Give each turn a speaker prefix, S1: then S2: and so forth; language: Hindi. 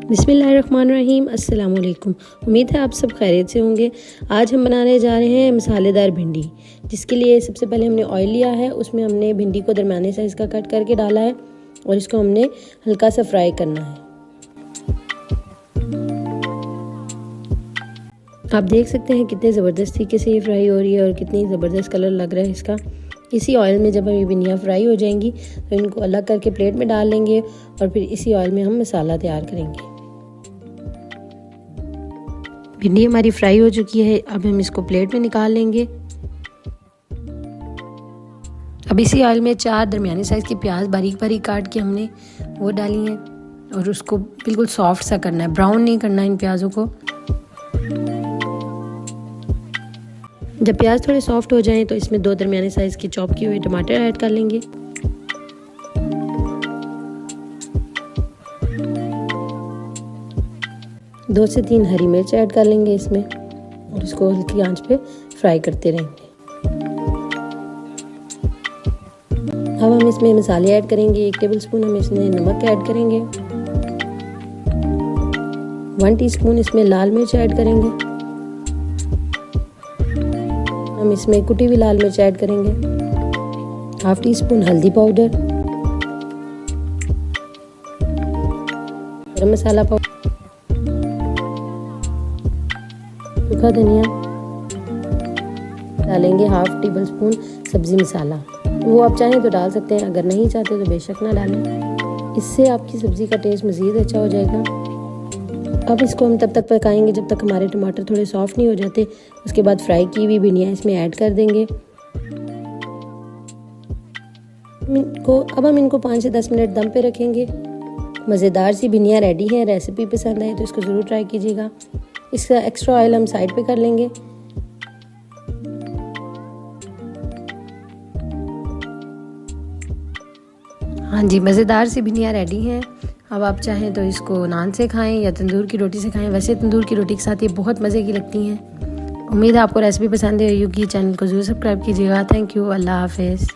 S1: बिस्मिल्लाहिर्रहमानिर्रहीम, अस्सलाम वालेकुम। उम्मीद है आप सब खैरियत से होंगे। आज हम बनाने जा रहे हैं मसालेदार भिंडी, जिसके लिए सबसे पहले हमने ऑयल लिया है। उसमें हमने भिंडी को दरमियाने साइज़ का कट करके डाला है और इसको हमने हल्का सा फ्राई करना है। आप देख सकते हैं कितने ज़बरदस्त तरीके से ये फ्राई हो रही है और कितनी ज़बरदस्त कलर लग रहा है इसका। इसी ऑयल में जब हमें भिंडियाँ फ्राई हो जाएंगी तो इनको अलग करके प्लेट में डाल लेंगे और फिर इसी ऑयल में हम मसाला तैयार करेंगे। भिंडी हमारी फ्राई हो चुकी है, अब हम इसको प्लेट में निकाल लेंगे। अब इसी ऑयल में 4 दरमियानी साइज़ की प्याज बारीक बारीक काट के हमने वो डाली हैं और उसको बिल्कुल सॉफ्ट सा करना है, ब्राउन नहीं करना इन प्याज़ों को। जब प्याज थोड़े सॉफ्ट हो जाएं तो इसमें 2 दरमियाने साइज़ की चॉप किए हुए टमाटर ऐड कर लेंगे। दो से 3 हरी मिर्च ऐड कर लेंगे इसमें और इसको हल्की आंच पे फ्राई करते रहेंगे। अब हम इसमें मसाले ऐड करेंगे। 1 टेबलस्पून हम इसमें नमक ऐड करेंगे। 1 टीस्पून इसमें लाल मिर्च ऐड करेंगे। हम इसमें कुटी हुई लाल मिर्च ऐड करेंगे। 1/2 टीस्पून हल्दी पाउडर, गरम मसाला पाउडर, सूखा धनिया डालेंगे। 1/2 टेबलस्पून सब्ज़ी मसाला, वो आप चाहें तो डाल सकते हैं, अगर नहीं चाहते तो बेशक ना डालें। इससे आपकी सब्ज़ी का टेस्ट मज़ीद अच्छा हो जाएगा। अब इसको हम तब तक पकाएंगे जब तक हमारे टमाटर थोड़े सॉफ्ट नहीं हो जाते। उसके बाद फ्राई की हुई भिंडियाँ इसमें ऐड कर देंगे। अब हम इनको 5 से 10 मिनट दम पे रखेंगे। मज़ेदार सी भिंडियाँ रेडी हैं। रेसिपी पसंद आए तो इसको ज़रूर ट्राई कीजिएगा। इसका एक्स्ट्रा ऑयल हम साइड पे कर लेंगे। हाँ जी, मज़ेदार सी भिंडियाँ रेडी हैं। अब आप चाहें तो इसको नान से खाएं या तंदूर की रोटी से खाएं। वैसे तंदूर की रोटी के साथ ये बहुत मज़े की लगती हैं। उम्मीद है आपको रेसिपी पसंद आई होगी। चैनल को ज़रूर सब्सक्राइब कीजिएगा। Thank you. अल्लाह हाफ़िज़।